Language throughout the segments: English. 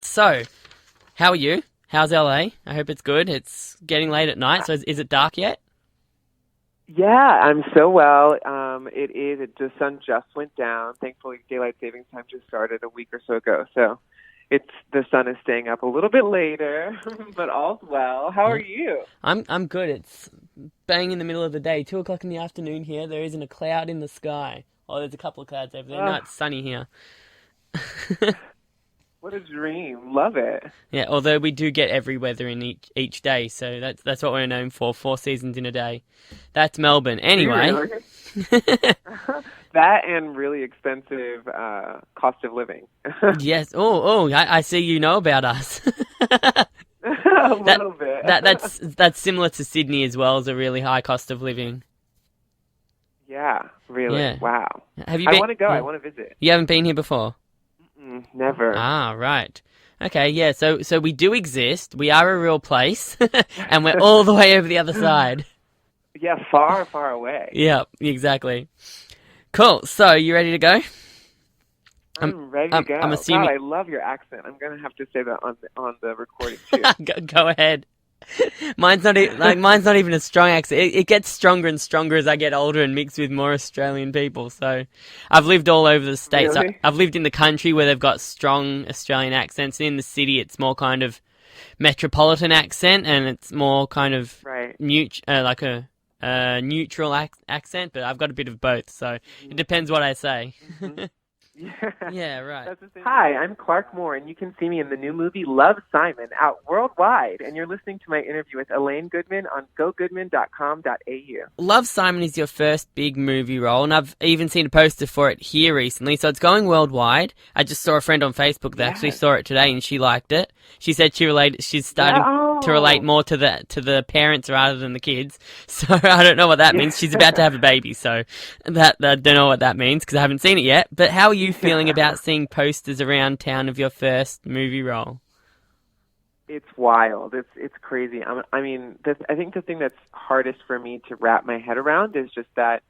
So, how are you? How's LA? I hope it's good. It's getting late at night, so is it dark yet? Yeah, I'm so well. It is. The sun just went down. Thankfully, daylight savings time just started a week or so ago. So, the sun is staying up a little bit later, but all's well. How are Yeah. you? I'm good. It's bang in the middle of the day, 2 o'clock in the afternoon here. There isn't a cloud in the sky. Oh, there's a couple of clouds over there. No, Oh, it's sunny here. what a dream! Love it. Yeah, although we do get every weather in each day, so that's what we're known for. 4 seasons in a day. That's Melbourne. Do you Anyway, really? That and really expensive cost of living. yes. I see you know about us. A that little bit. that's similar to Sydney as well as a really high cost of living. Yeah, really. Yeah. Wow. Have you I been? want to go. I Yeah. want to visit. You haven't been here before? Never. Ah, right. Okay, yeah, so we do exist. We are a real place, and we're all the way over the other side. Yeah, far, far away. Yeah, exactly. Cool. So, you ready to go? I'm I'm ready to I'm go. God, assuming I love your accent. I'm gonna have to say that on the recording too. go ahead. Mine's not even a strong accent. It gets stronger and stronger as I get older and mix with more Australian people. So, I've lived all over the states. Really? I've lived in the country where they've got strong Australian accents. In the city, it's more kind of metropolitan accent, and it's more kind of Right. like a neutral accent. But I've got a bit of both, so it hmm depends what I say. hmm Yeah. Yeah, right. That's the same. Hi, I'm Clark Moore, and you can see me in the new movie Love, Simon, out worldwide. And you're listening to my interview with Elaine Goodman on gogoodman.com.au. Love, Simon is your first big movie role, and I've even seen a poster for it here recently, so it's going worldwide. I just saw a friend on Facebook that actually Yes. saw it today, and she liked it. She said she's Yeah. starting to relate Oh. more to the parents rather than the kids. So I don't know what that means. She's about to Yeah. have a baby, so that I don't know what that means because I haven't seen it yet. But how are you feeling about seeing posters around town of your first movie role? It's wild. It's crazy. I think the thing that's hardest for me to wrap my head around is just that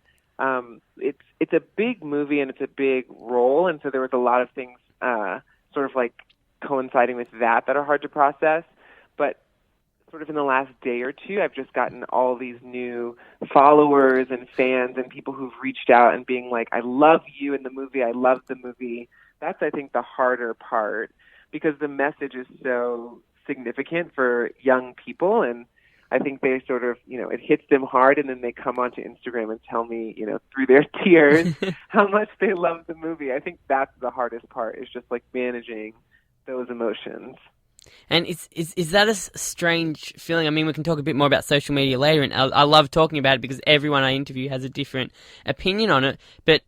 it's a big movie and it's a big role, and so there was a lot of things sort of like coinciding with that are hard to process. But sort of in the last day or two, I've just gotten all these new followers and fans and people who've reached out and being like, "I love you in the movie. I love the movie." That's, I think, the harder part because the message is so significant for young people, and I think they sort of, it hits them hard, and then they come onto Instagram and tell me, through their tears, how much they love the movie. I think that's the hardest part is just like managing those emotions. And is that a strange feeling? I mean, we can talk a bit more about social media later, and I love talking about it because everyone I interview has a different opinion on it. But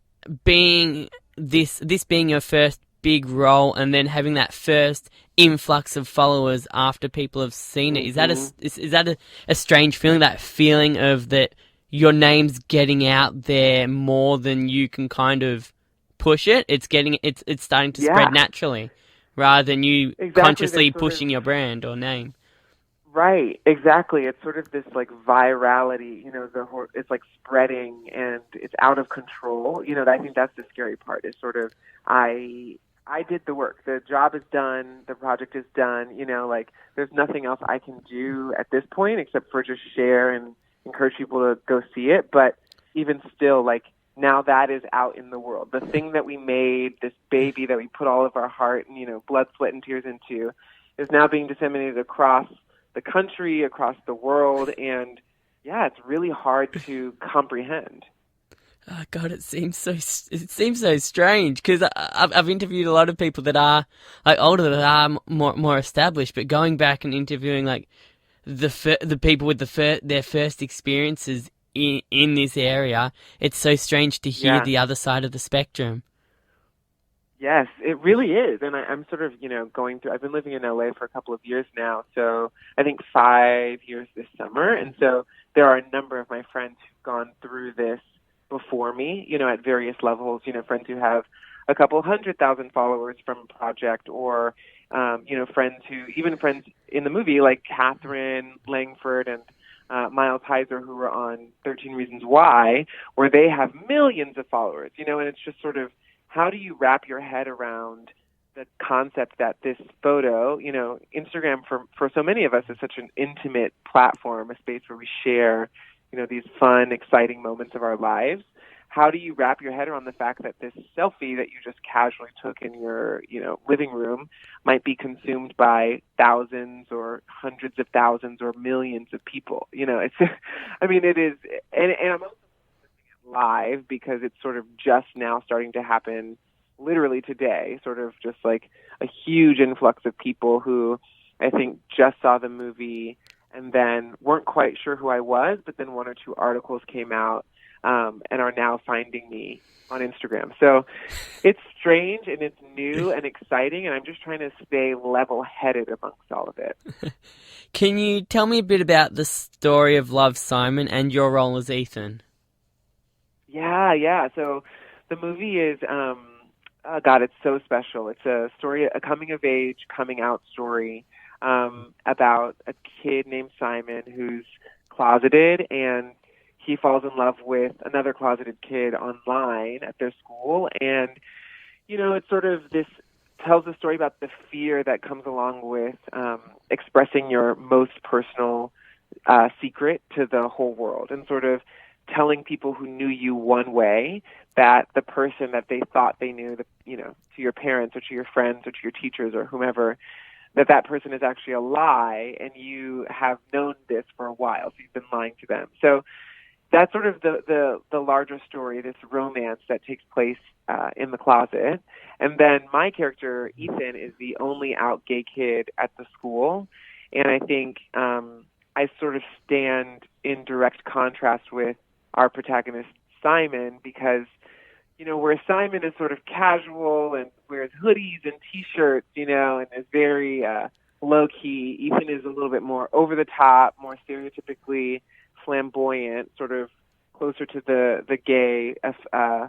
being this being your first big role, and then having that first influx of followers after people have seen it, hmm is that a strange feeling? That feeling of that your name's getting out there more than you can kind of push it. It's starting to Yeah, spread naturally rather than you exactly. consciously There's sort of pushing your brand or name. right, exactly. It's sort of this like virality, it's like spreading and it's out of control. I think that's the scary part is sort of I did the work. The job is done. The project is done. Like there's nothing else I can do at this point except for just share and encourage people to go see it. But even still, like now that is out in the world. The thing that we made, this baby that we put all of our heart and, blood, sweat, and tears into, is now being disseminated across the country, across the world. And yeah, it's really hard to comprehend. Oh God, it seems so strange because I've interviewed a lot of people that are like older that are more established, but going back and interviewing like the people with their first experiences in this area, it's so strange to hear Yeah. the other side of the spectrum. Yes, it really is. And I'm sort of, going through, I've been living in LA for a couple of years now. So I think 5 years this summer. And so there are a number of my friends who've gone through this before me, at various levels, friends who have a couple 100,000 followers from a project or, even friends in the movie like Catherine Langford and Miles Heiser who were on 13 Reasons Why, where they have millions of followers, and it's just sort of, how do you wrap your head around the concept that this photo, Instagram for so many of us is such an intimate platform, a space where we share, these fun, exciting moments of our lives. How do you wrap your head around the fact that this selfie that you just casually took in your, living room might be consumed by thousands or hundreds of thousands or millions of people? It's, it is, and I'm also live because it's sort of just now starting to happen literally today, sort of just like a huge influx of people who I think just saw the movie and then weren't quite sure who I was, but then one or two articles came out and are now finding me on Instagram. So it's strange and it's new and exciting, and I'm just trying to stay level-headed amongst all of it. Can you tell me a bit about the story of Love, Simon, and your role as Ethan? Yeah. So the movie is, God, it's so special. It's a story, a coming-of-age, coming-out story about a kid named Simon who's closeted, and he falls in love with another closeted kid online at their school. And, it's sort of this tells a story about the fear that comes along with expressing your most personal secret to the whole world, and sort of telling people who knew you one way that the person that they thought they knew, to your parents or to your friends or to your teachers or whomever, that person is actually a lie, and you have known this for a while, so you've been lying to them. So that's sort of the larger story, this romance that takes place in the closet. And then my character, Ethan, is the only out gay kid at the school. And I think I sort of stand in direct contrast with our protagonist, Simon, because, where Simon is sort of casual and wears hoodies and T-shirts, and is very low-key, Ethan is a little bit more over-the-top, more stereotypically flamboyant, sort of closer to the gay,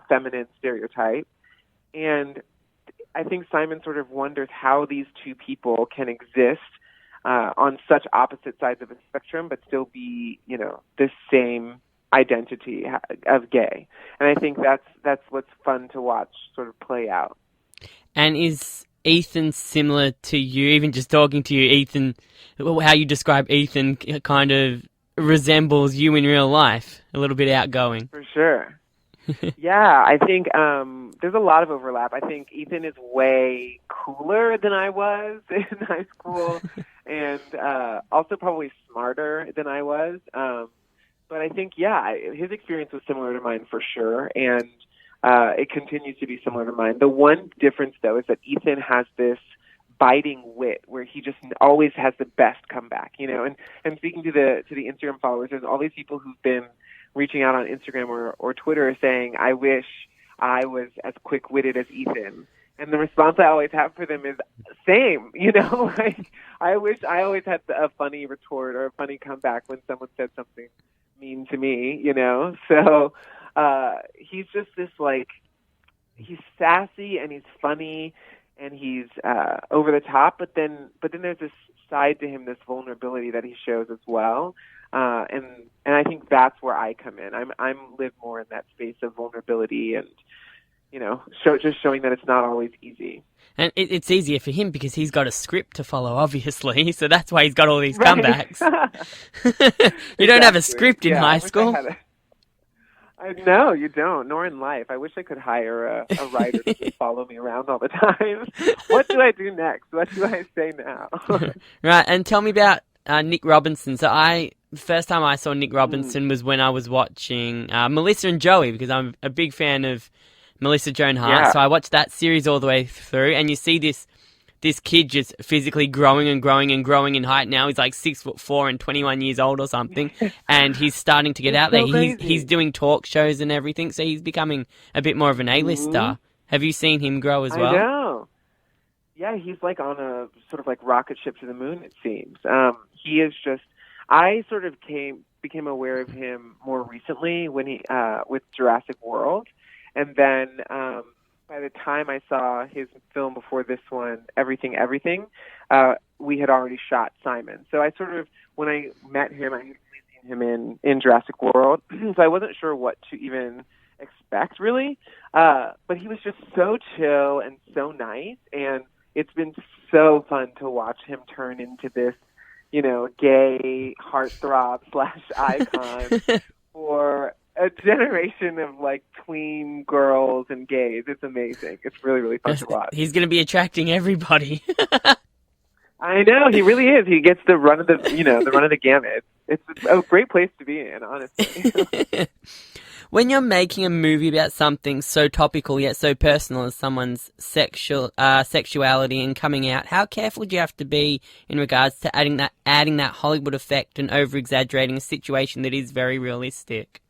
feminine stereotype. And I think Simon sort of wonders how these two people can exist on such opposite sides of the spectrum, but still be, this same identity of gay. And I think that's what's fun to watch sort of play out. And is Ethan similar to you? Even just talking to you, Ethan, how you describe Ethan kind of resembles you in real life, a little bit outgoing. For sure. Yeah, I think there's a lot of overlap. I think Ethan is way cooler than I was in high school, and also probably smarter than I was. But I think, his experience was similar to mine for sure, and it continues to be similar to mine. The one difference, though, is that Ethan has this biting wit where he just always has the best comeback, And speaking to the Instagram followers, there's all these people who've been reaching out on Instagram or Twitter saying, I wish I was as quick-witted as Ethan. And the response I always have for them is, same, like, I wish I always had a funny retort or a funny comeback when someone said something mean to me, So he's just this, like, he's sassy and he's funny and he's over the top, but then there's this side to him, this vulnerability that he shows as well. And I think that's where I come in. I'm live more in that space of vulnerability and, just showing that it's not always easy. And it's easier for him because he's got a script to follow, obviously. So that's why he's got all these comebacks. You don't have a script in high school. No, you don't, nor in life. I wish I could hire a writer to just follow me around all the time. What do I do next? What do I say now? Right, and tell me about Nick Robinson. So the first time I saw Nick Robinson was when I was watching Melissa and Joey, because I'm a big fan of Melissa Joan Hart. Yeah. So I watched that series all the way through, and you see this kid just physically growing and growing and growing in height. Now he's like 6'4" and 21 years old or something, and he's starting to get out there. He's doing talk shows and everything, so he's becoming a bit more of an A-list star. Have you seen him grow as well? I know. Yeah, he's like on a sort of like rocket ship to the moon, it seems. He is just. I sort of became aware of him more recently when he with Jurassic World, and then. By the time I saw his film before this one, Everything, we had already shot Simon. So I sort of, when I met him, I had seen him in Jurassic World, so I wasn't sure what to even expect, really. But he was just so chill and so nice, and it's been so fun to watch him turn into this, gay heartthrob / icon for a generation of like tween girls and gays. It's amazing. It's really, really fun to watch. He's going to be attracting everybody. I know, he really is. He gets the run of the gamut. It's a great place to be in, honestly. When you're making a movie about something so topical yet so personal as someone's sexuality and coming out, how careful do you have to be in regards to adding that Hollywood effect and over-exaggerating a situation that is very realistic?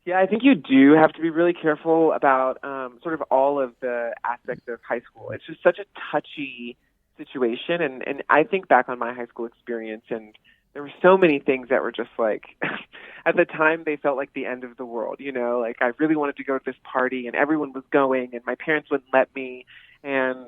Yeah, I think you do have to be really careful about sort of all of the aspects of high school. It's just such a touchy situation, and I think back on my high school experience, and there were so many things that were just like, at the time they felt like the end of the world, like I really wanted to go to this party and everyone was going and my parents wouldn't let me, and,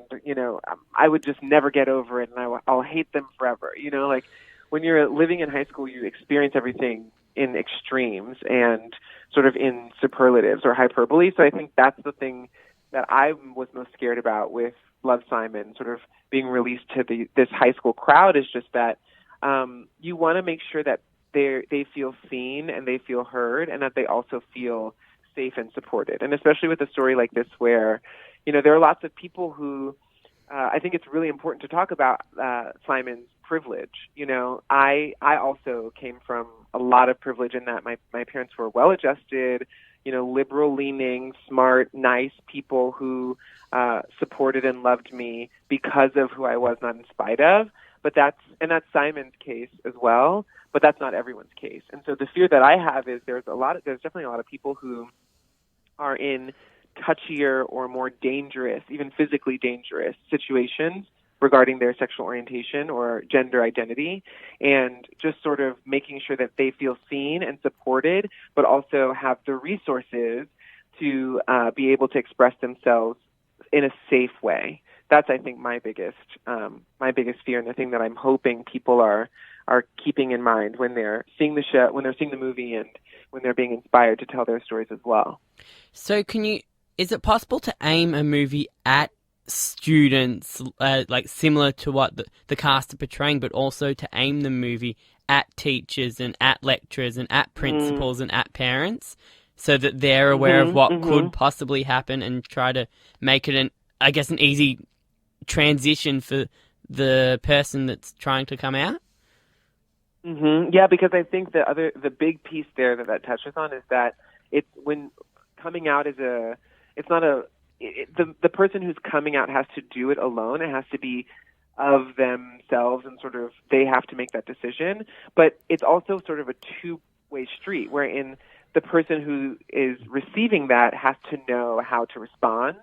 I would just never get over it and I'll hate them forever. Like when you're living in high school, you experience everything in extremes and sort of in superlatives or hyperbole. So I think that's the thing that I was most scared about with Love, Simon sort of being released to this high school crowd, is just that you want to make sure that they feel seen and they feel heard, and that they also feel safe and supported. And especially with a story like this where, there are lots of people who, I think it's really important to talk about Simon's privilege. I also came from a lot of privilege in that my parents were well-adjusted, liberal-leaning, smart, nice people who supported and loved me because of who I was, not in spite of. But that's Simon's case as well, but that's not everyone's case. And so the fear that I have is there's definitely a lot of people who are in touchier or more dangerous, even physically dangerous situations regarding their sexual orientation or gender identity, and just sort of making sure that they feel seen and supported, but also have the resources to be able to express themselves in a safe way. That's, I think, my biggest fear, and the thing that I'm hoping people are keeping in mind when they're seeing the show, when they're seeing the movie, and when they're being inspired to tell their stories as well. So, is it possible to aim a movie at students, like similar to what the cast are portraying, but also to aim the movie at teachers and at lecturers and at principals and at parents, so that they're aware of what could possibly happen, and try to make it an easy transition for the person that's trying to come out? Yeah, because I think the big piece there that touches on is that it's when coming out is the person who's coming out has to do it alone. It has to be of themselves, and sort of they have to make that decision. But it's also sort of a two-way street, wherein the person who is receiving that has to know how to respond.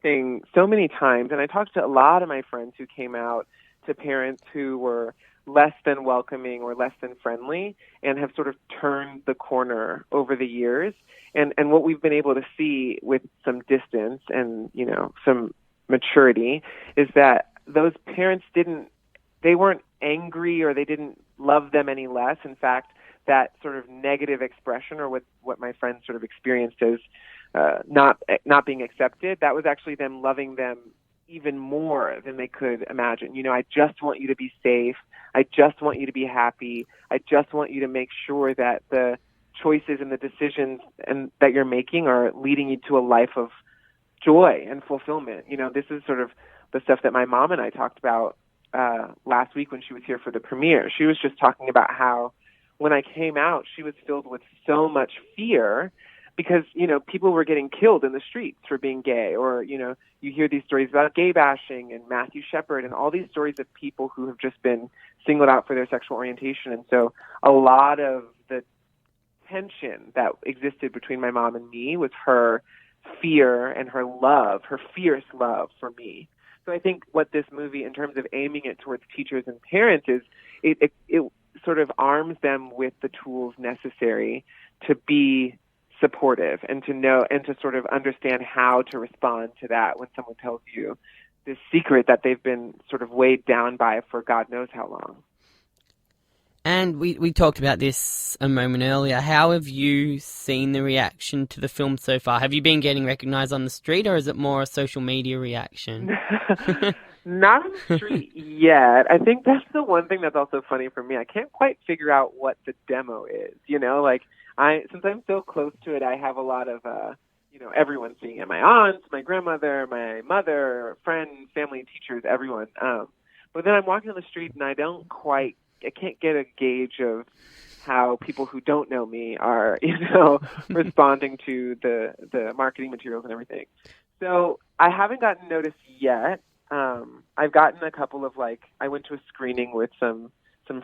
Thing so many times, and I talked to a lot of my friends who came out to parents who were less than welcoming or less than friendly, and have sort of turned the corner over the years. And what we've been able to see with some distance and some maturity is that those parents they weren't angry, or they didn't love them any less. In fact, that sort of negative expression, or what my friends sort of experienced as not being accepted, that was actually them loving them even more than they could imagine. I just want you to be safe. I just want you to be happy. I just want you to make sure that the choices and the decisions that you're making are leading you to a life of joy and fulfillment. This is sort of the stuff that my mom and I talked about last week when she was here for the premiere. She was just talking about how when I came out, she was filled with so much fear because, people were getting killed in the streets for being gay, or, you hear these stories about gay bashing and Matthew Shepard and all these stories of people who have just been singled out for their sexual orientation. And so a lot of the tension that existed between my mom and me was her fear and her love, her fierce love for me. So I think what this movie, in terms of aiming it towards teachers and parents, is it sort of arms them with the tools necessary to be supportive and to know and to sort of understand how to respond to that when someone tells you this secret that they've been sort of weighed down by for God knows how long. And we talked about this a moment earlier. How have you seen the reaction to the film so far? Have you been getting recognised on the street, or is it more a social media reaction? Not on the street yet. I think that's the one thing that's also funny for me. I can't quite figure out what the demo is. Like since I'm so close to it, I have a lot of everyone seeing it. My aunts, my grandmother, my mother, friends, family, teachers, everyone. But then I'm walking on the street and I can't get a gauge of how people who don't know me are, responding to the marketing materials and everything. So I haven't gotten noticed yet. I've gotten a couple of I went to a screening with some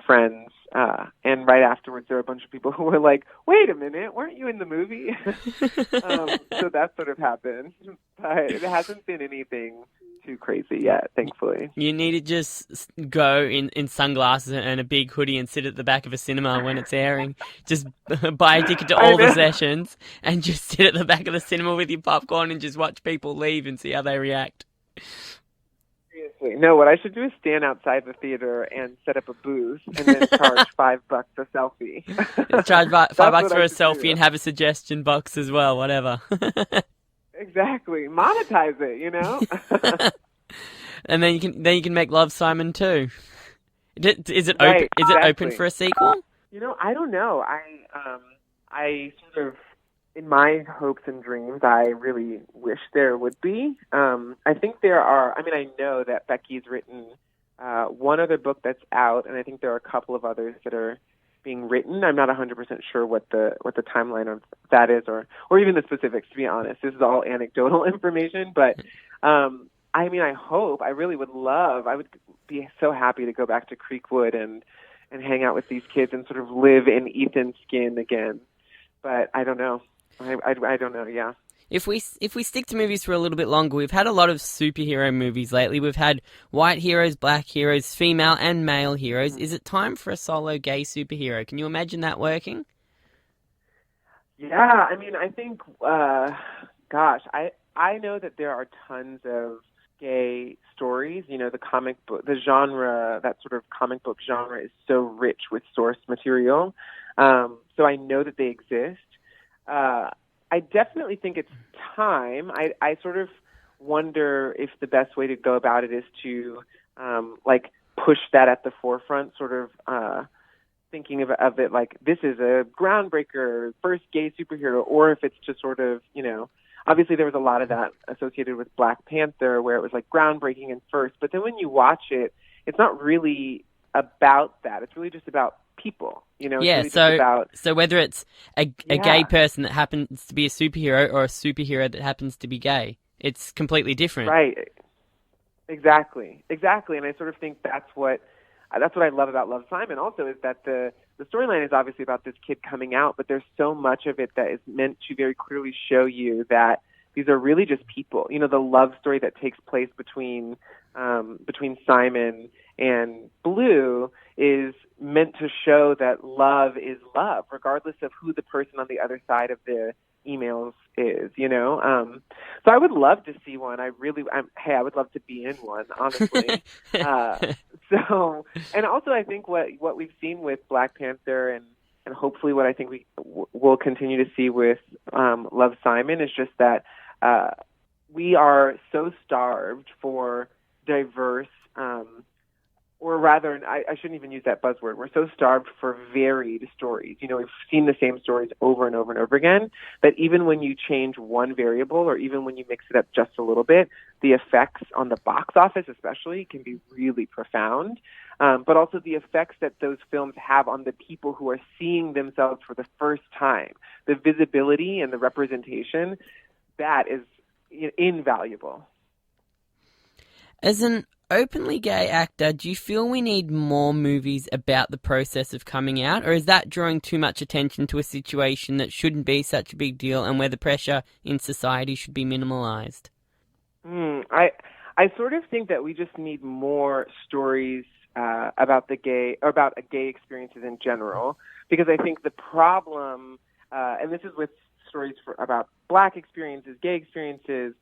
friends, and right afterwards there were a bunch of people who were like, "Wait a minute, weren't you in the movie?" So that sort of happened, but it hasn't been anything too crazy yet, thankfully. You need to just go in sunglasses and a big hoodie and sit at the back of a cinema when it's airing. Just buy a ticket to all the sessions and just sit at the back of the cinema with your popcorn and just watch people leave and see how they react. Seriously. No, what I should do is stand outside the theater and set up a booth and then charge $5 a selfie. Charge $5 for a selfie and have a suggestion box as well, whatever. Exactly. Monetize it, And then you can make Love, Simon too. Is it right, open? Is it open for a sequel? I don't know. I sort of, in my hopes and dreams, I really wish there would be. I think there are. I know that Becky's written one other book that's out, and I think there are a couple of others that are being written. I'm not 100% sure what the timeline of that is, or even the specifics. To be honest, this is all anecdotal information. But I really would love. I would be so happy to go back to Creekwood and hang out with these kids and sort of live in Ethan's skin again. But I don't know. I don't know. Yeah. If we stick to movies for a little bit longer, we've had a lot of superhero movies lately. We've had white heroes, black heroes, female and male heroes. Is it time for a solo gay superhero? Can you imagine that working? Yeah, I think, I know that there are tons of gay stories. The comic book, the genre, that sort of comic book genre is so rich with source material. So I know that they exist. I definitely think it's time. I sort of wonder if the best way to go about it is to push that at the forefront, sort of thinking of it like this is a groundbreaker, first gay superhero, or if it's just sort of, obviously there was a lot of that associated with Black Panther where it was like groundbreaking and first, but then when you watch it, it's not really about that. It's really just about people, Yeah, so whether it's a gay person that happens to be a superhero or a superhero that happens to be gay, it's completely different. Right. Exactly. And I sort of think that's what I love about Love, Simon also, is that the storyline is obviously about this kid coming out, but there's so much of it that is meant to very clearly show you that these are really just people. The love story that takes place between Simon and Blue is meant to show that love is love, regardless of who the person on the other side of the emails is, So I would love to see one. I would love to be in one, honestly. And also I think what we've seen with Black Panther and hopefully what I think we will continue to see with Love, Simon is just that we are so starved for diverse, or rather, I shouldn't even use that buzzword. We're so starved for varied stories. We've seen the same stories over and over and over again, that even when you change one variable or even when you mix it up just a little bit, the effects on the box office especially can be really profound. But also the effects that those films have on the people who are seeing themselves for the first time, the visibility and the representation, that is invaluable. As an openly gay actor, do you feel we need more movies about the process of coming out, or is that drawing too much attention to a situation that shouldn't be such a big deal and where the pressure in society should be minimalized? I sort of think that we just need more stories about gay experiences in general, because I think the problem, and this is with stories about Black experiences, gay experiences,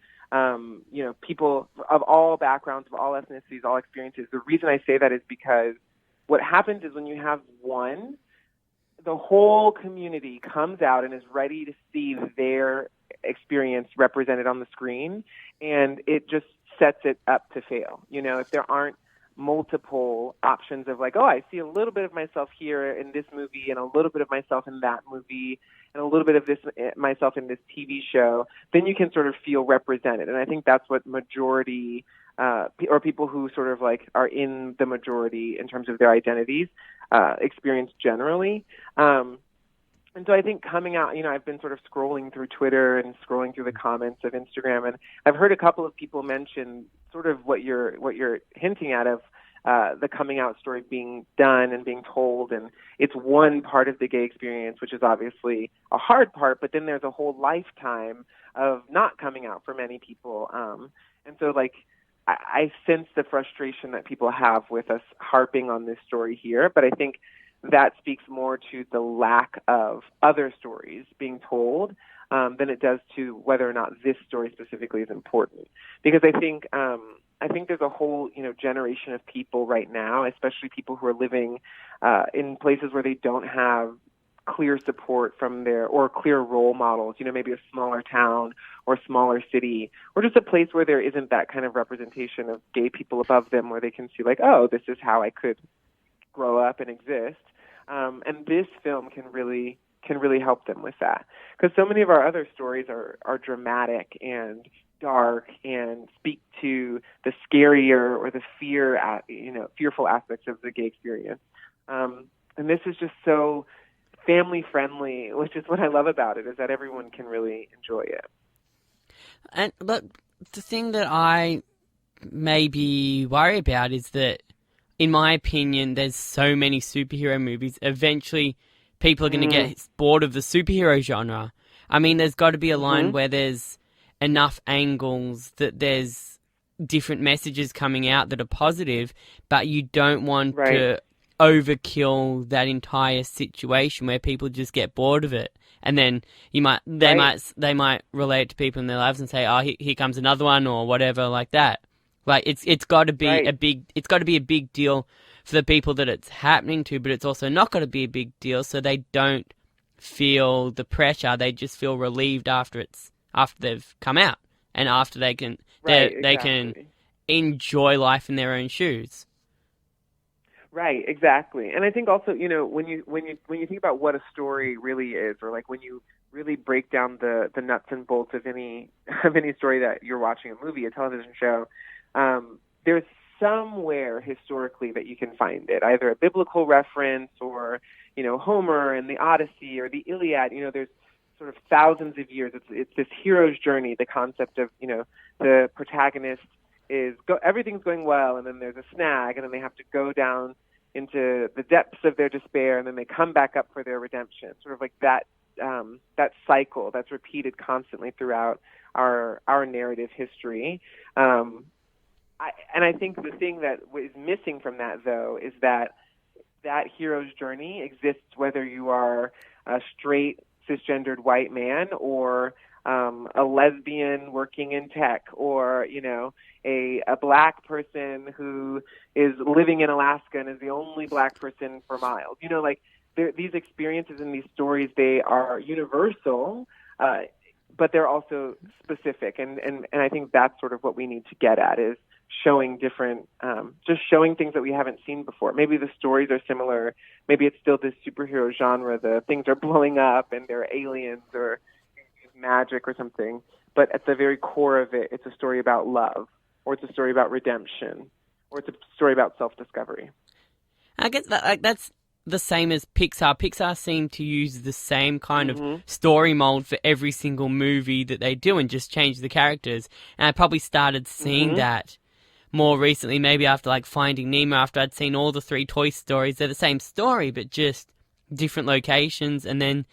people of all backgrounds, of all ethnicities, all experiences. The reason I say that is because what happens is when you have one, the whole community comes out and is ready to see their experience represented on the screen, and it just sets it up to fail. You know, if there aren't multiple options of like, oh, I see a little bit of myself here in this movie and a little bit of myself in that movie and a little bit of this myself in this TV show, then you can sort of feel represented. And I think that's what majority or people who sort of like are in the majority in terms of their identities experience generally. And so I think coming out, you know, I've been sort of scrolling through Twitter and scrolling through the comments of Instagram, and I've heard a couple of people mention sort of what you're hinting at of the coming out story being done and being told, and it's one part of the gay experience, which is obviously a hard part, but then there's a whole lifetime of not coming out for many people. And so, like, I sense the frustration that people have with us harping on this story here, but I think that speaks more to the lack of other stories being told than it does to whether or not this story specifically is important. Because I think there's a whole, you know, generation of people right now, especially people who are living in places where they don't have clear support from or clear role models, you know, maybe a smaller town or smaller city, or just a place where there isn't that kind of representation of gay people above them where they can see like, oh, this is how I could grow up and exist. And this film can really help them with that. Because so many of our other stories are dramatic and dark and speak to the scarier or the fearful aspects of the gay experience. And this is just so family friendly, which is what I love about it, is that everyone can really enjoy it. But the thing that I maybe worry about is that, in my opinion, there's so many superhero movies. Eventually, people are going to get bored of the superhero genre. I mean, there's got to be a line where there's enough angles that there's different messages coming out that are positive, but you don't want to overkill that entire situation where people just get bored of it. And then they might relate to people in their lives and say, oh, here comes another one or whatever like that. Like it's got to be a big deal for the people that it's happening to, but it's also not got to be a big deal so they don't feel the pressure. They just feel relieved after they've come out and after they can they can enjoy life in their own shoes. Right, exactly. And I think also, you know, when you think about what a story really is, or like when you really break down the nuts and bolts of any story that you're watching, a movie, a television show, there's somewhere historically that you can find it, either a biblical reference or, you know, Homer and the Odyssey or the Iliad. You know, there's sort of thousands of years. It's this hero's journey, the concept of, you know, the protagonist everything's going well, and then there's a snag, and then they have to go down into the depths of their despair, and then they come back up for their redemption. Sort of like that cycle that's repeated constantly throughout our narrative history. I think the thing that is missing from that, though, is that hero's journey exists whether you are a straight, cisgendered white man or a lesbian working in tech, or, you know, a black person who is living in Alaska and is the only black person for miles. You know, like these experiences in these stories, they are universal, but they're also specific. And I think that's sort of what we need to get at, is showing different, just showing things that we haven't seen before. Maybe the stories are similar. Maybe it's still this superhero genre. The things are blowing up and they're aliens or magic or something. But at the very core of it, it's a story about love, or it's a story about redemption, or it's a story about self-discovery. I guess that's the same as Pixar. Pixar seem to use the same kind of story mold for every single movie that they do and just change the characters. And I probably started seeing that more recently, maybe after like Finding Nemo, after I'd seen all the 3 Toy Stories. They're the same story, but just different locations. And then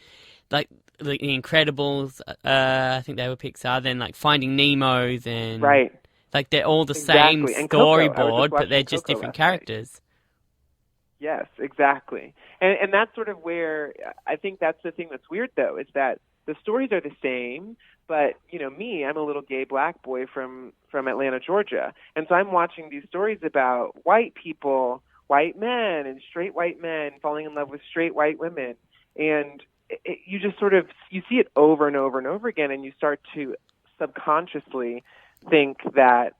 like The Incredibles, I think they were Pixar, then like Finding Nemo, then like they're all the same storyboard, but they're just different characters. Yes, exactly. And that's sort of where I think that's the thing that's weird, though, is that the stories are the same, but, you know, I'm a little gay black boy from Atlanta, Georgia. And so I'm watching these stories about white people white men and straight white men falling in love with straight white women. And you just sort of, you see it over and over and over again, and you start to subconsciously think that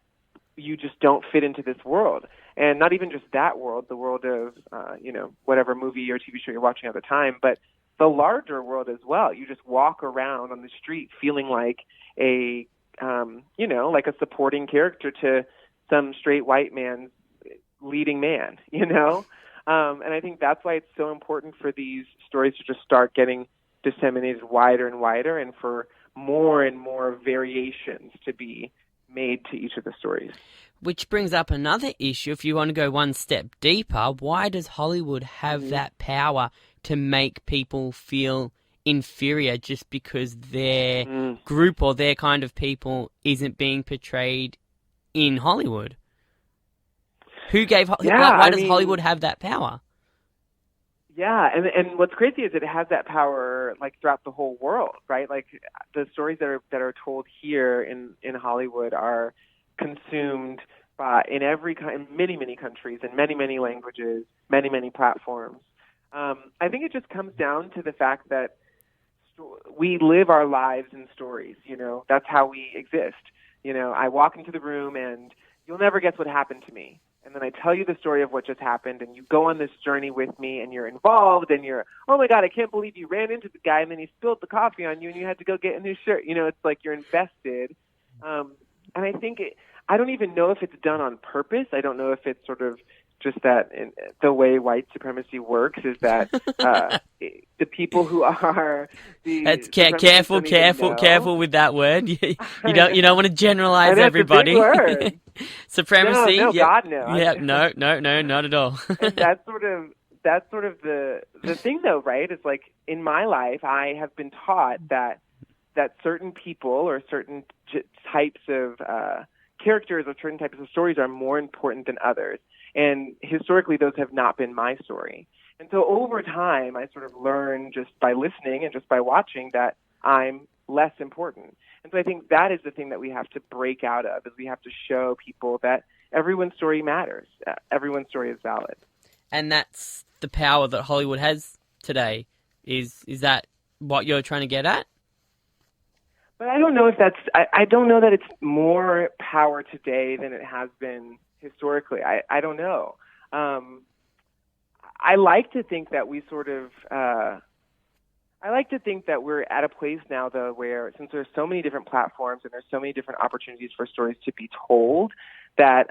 you just don't fit into this world. And not even just that world, the world of, whatever movie or TV show you're watching at the time, but the larger world as well. You just walk around on the street feeling like like a supporting character to some straight white man's leading man, And I think that's why it's so important for these stories to just start getting disseminated wider and wider, and for more and more variations to be made to each of the stories. Which brings up another issue. If you want to go one step deeper, why does Hollywood have that power to make people feel inferior just because their group or their kind of people isn't being portrayed in Hollywood? Why does Hollywood have that power? Yeah, and what's crazy is it has that power throughout the whole world, right? Like the stories that are told here in Hollywood are consumed in many countries, in many languages, many platforms. I think it just comes down to the fact that we live our lives in stories. That's how we exist. I walk into the room and you'll never guess what happened to me. And then I tell you the story of what just happened, and you go on this journey with me, and you're involved, and you're, oh my God, I can't believe you ran into the guy, and then he spilled the coffee on you, and you had to go get a new shirt. It's like you're invested. And I think I don't even know if it's done on purpose. I don't know if it's sort of just that the way white supremacy works is that the people who are careful with that word. You don't want to generalize everybody. It's a big word. Supremacy. No, God, no. Yeah, no, not at all. And that's sort of the thing, though, right? It's like in my life, I have been taught that certain people or certain types of characters or certain types of stories are more important than others. And historically, those have not been my story. And so over time, I sort of learned just by listening and just by watching that I'm less important. And so I think that is the thing that we have to break out of, is we have to show people that everyone's story matters. Everyone's story is valid. And that's the power that Hollywood has today. Is that what you're trying to get at? But I don't know if I don't know that it's more power today than it has been historically. I don't know. I like to think that we sort of, I like to think that we're at a place now, though, where since there's so many different platforms and there's so many different opportunities for stories to be told, that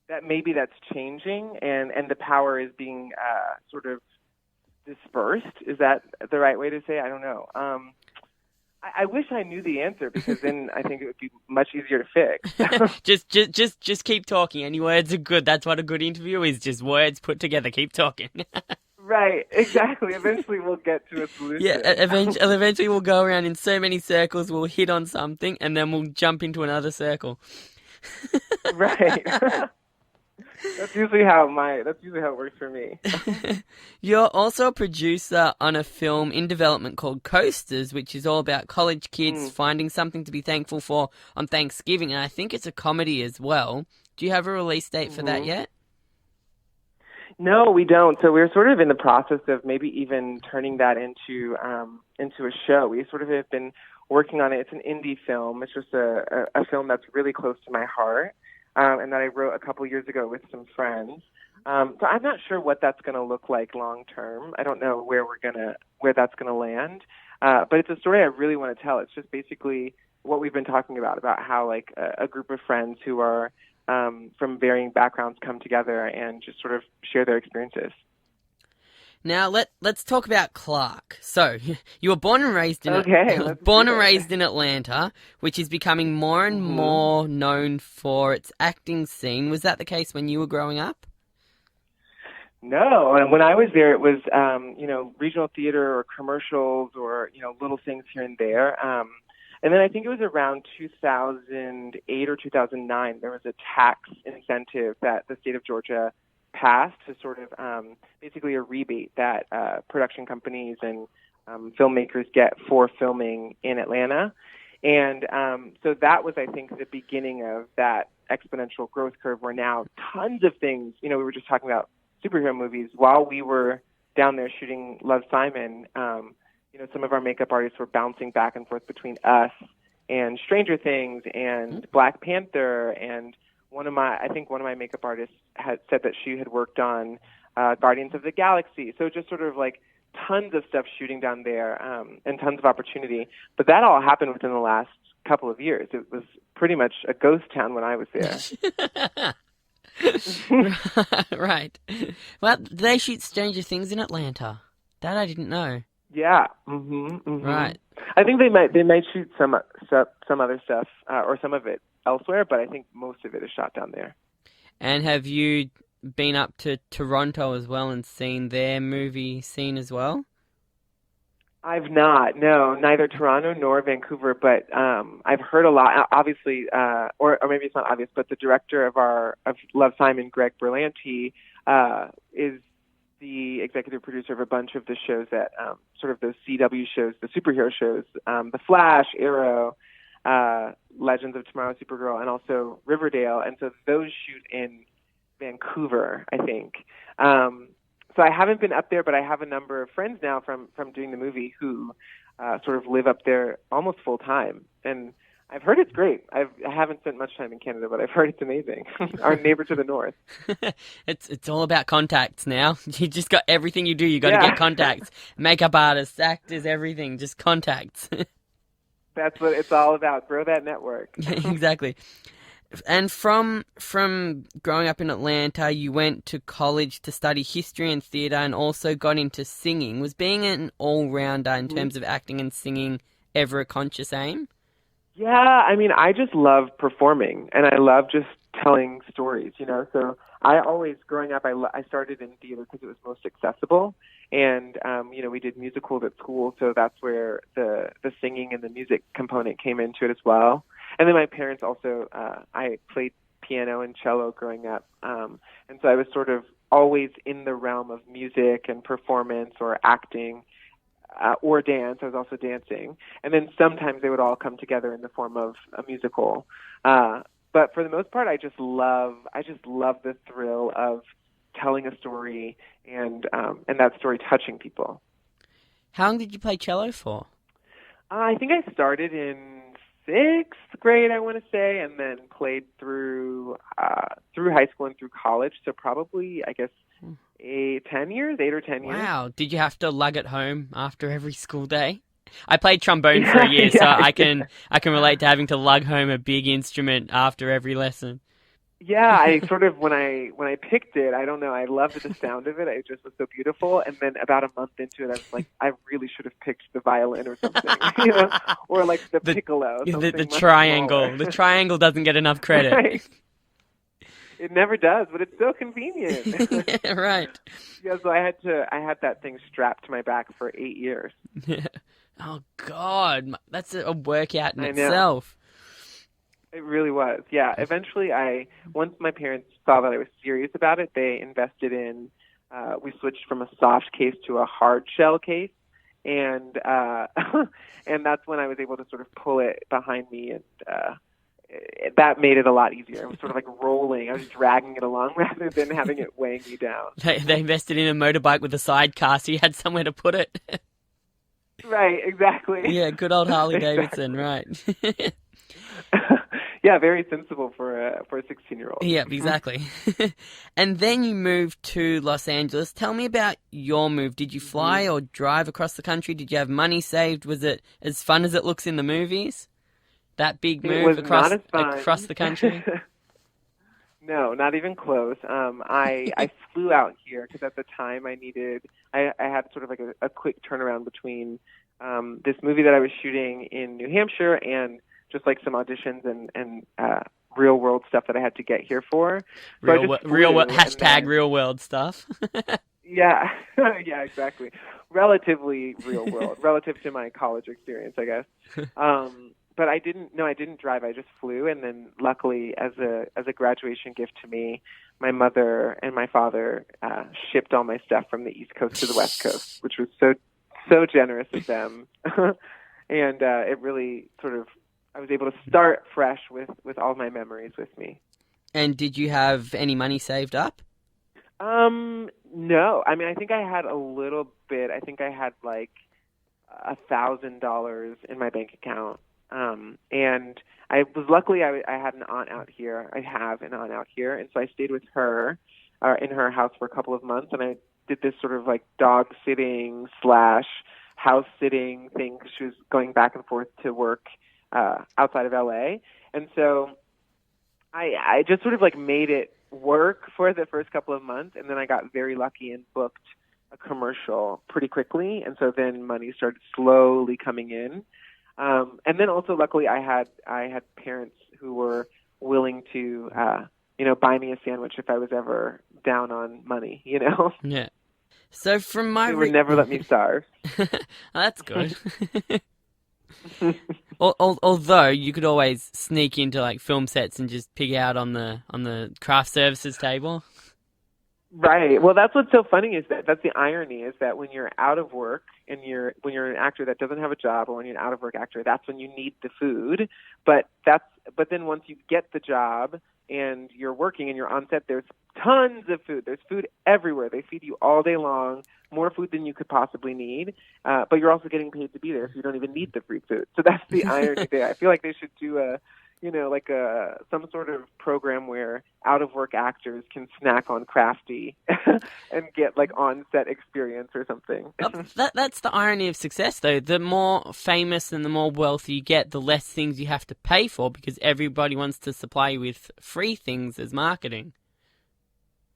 that maybe that's changing and the power is being sort of dispersed. Is that the right way to say it? I don't know. I wish I knew the answer, because then I think it would be much easier to fix. just keep talking. Any words are good. That's what a good interview is, just words put together. Keep talking. Right, exactly. Eventually we'll get to a solution. Yeah, eventually we'll go around in so many circles, we'll hit on something, and then we'll jump into another circle. Right. That's usually how it works for me. You're also a producer on a film in development called Coasters, which is all about college kids finding something to be thankful for on Thanksgiving, and I think it's a comedy as well. Do you have a release date for that yet? No, we don't. So we're sort of in the process of maybe even turning that into a show. We sort of have been working on it. It's an indie film. It's just a film that's really close to my heart. And that I wrote a couple years ago with some friends. So I'm not sure what that's going to look like long term. I don't know where that's going to land. But it's a story I really want to tell. It's just basically what we've been talking about how like a group of friends who are from varying backgrounds come together and just sort of share their experiences. Now let's talk about Clark. So you were born and raised in raised in Atlanta, which is becoming more and more known for its acting scene. Was that the case when you were growing up? No, and when I was there, it was regional theater or commercials or little things here and there. And then I think it was around 2008 or 2009. There was a tax incentive that the state of Georgia passed to sort of basically a rebate that production companies and filmmakers get for filming in Atlanta. And so that was, I think, the beginning of that exponential growth curve where now tons of things, we were just talking about superhero movies while we were down there shooting Love, Simon. Some of our makeup artists were bouncing back and forth between us and Stranger Things and Black Panther, and one of my makeup artists had said that she had worked on Guardians of the Galaxy. So just sort of like tons of stuff shooting down there, and tons of opportunity. But that all happened within the last couple of years. It was pretty much a ghost town when I was there. Right. Well, they shoot Stranger Things in Atlanta. That I didn't know. Yeah. Right. I think they might shoot some other stuff, or some of it elsewhere, but I think most of it is shot down there. And have you been up to Toronto as well and seen their movie scene as well? I've not, no, neither Toronto nor Vancouver, but I've heard a lot, obviously, or maybe it's not obvious, but the director of Love, Simon, Greg Berlanti, is the executive producer of a bunch of the shows that, sort of those CW shows, the superhero shows, The Flash, Arrow, Legends of Tomorrow, Supergirl, and also Riverdale, and so those shoot in Vancouver, I think. So I haven't been up there, but I have a number of friends now from doing the movie who sort of live up there almost full time, and I've heard it's great. I haven't spent much time in Canada, but I've heard it's amazing. Our neighbor to the north. It's all about contacts now. You just got everything you do. You got to get contacts. Makeup artists, actors, everything. Just contacts. That's what it's all about. Grow that network. Exactly. And from growing up in Atlanta, you went to college to study history and theatre and also got into singing. Was being an all-rounder in terms of acting and singing ever a conscious aim? Yeah, I mean, I just love performing, and I love just telling stories, So I always, growing up, I started in theater because it was most accessible, and, we did musicals at school, so that's where the singing and the music component came into it as well. And then my parents also, I played piano and cello growing up, and so I was sort of always in the realm of music and performance or acting, or dance. I was also dancing. And then sometimes they would all come together in the form of a musical. But for the most part, I just love the thrill of telling a story and that story touching people. How long did you play cello for? I think I started in 6th grade, I want to say, and then played through high school and through college. So probably, I guess, 8 or 10 years. Wow. Did you have to lug it home after every school day? I played trombone for a year, so I can relate to having to lug home a big instrument after every lesson. Yeah, I sort of, when I picked it, I don't know, I loved the sound of it. It just was so beautiful. And then about a month into it, I was like, I really should have picked the violin or something, or like the piccolo. The triangle. Smaller. The triangle doesn't get enough credit. Right. It never does, but it's so convenient. Yeah, right. Yeah, so I had that thing strapped to my back for 8 years. Yeah. Oh God, that's a workout in itself. It really was. Yeah. Eventually, once my parents saw that I was serious about it, they invested in. We switched from a soft case to a hard shell case, and and that's when I was able to sort of pull it behind me, and that made it a lot easier. It was sort of like rolling. I was dragging it along rather than having it weighing me down. They invested in a motorbike with a sidecar, so you had somewhere to put it. Right, exactly. Yeah, good old Harley Davidson, right. Yeah, very sensible for a 16-year-old. Yeah, exactly. And then you moved to Los Angeles. Tell me about your move. Did you fly or drive across the country? Did you have money saved? Was it as fun as it looks in the movies? That big move across the country? No, not even close. I flew out here because at the time I had sort of like a quick turnaround between this movie that I was shooting in New Hampshire and just like some auditions and real world stuff that I had to get here for. So real world stuff. Yeah, yeah, exactly. Relatively real world, relative to my college experience, I guess. But I didn't drive. I just flew, and then luckily, as a graduation gift to me, my mother and my father shipped all my stuff from the East Coast to the West Coast, which was so generous of them. And it really sort of, I was able to start fresh with all my memories with me. And did you have any money saved up? No. I mean, I think I had a little bit. I think I had like $1,000 in my bank account. And I was luckily I had an aunt out here. I have an aunt out here, and so I stayed with her in her house for a couple of months, and I did this sort of like dog sitting slash house sitting thing. 'Cause she was going back and forth to work outside of LA, and so I just sort of like made it work for the first couple of months, and then I got very lucky and booked a commercial pretty quickly, and so then money started slowly coming in. And then also, luckily, I had parents who were willing to, buy me a sandwich if I was ever down on money. Yeah. So from my they would never let me starve. Oh, that's good. Although you could always sneak into like film sets and just pig out on the craft services table. Right. Well, that's what's so funny is that's the irony is that when you're out of work and when you're an actor that doesn't have a job, or when you're an out of work actor, that's when you need the food. But then once you get the job and you're working and you're on set, there's tons of food. There's food everywhere. They feed you all day long, more food than you could possibly need. But you're also getting paid to be there, so you don't even need the free food. So that's the irony there. I feel like they should do some sort of program where out-of-work actors can snack on Crafty and get like on-set experience or something. That's the irony of success, though. The more famous and the more wealthy you get, the less things you have to pay for because everybody wants to supply you with free things as marketing.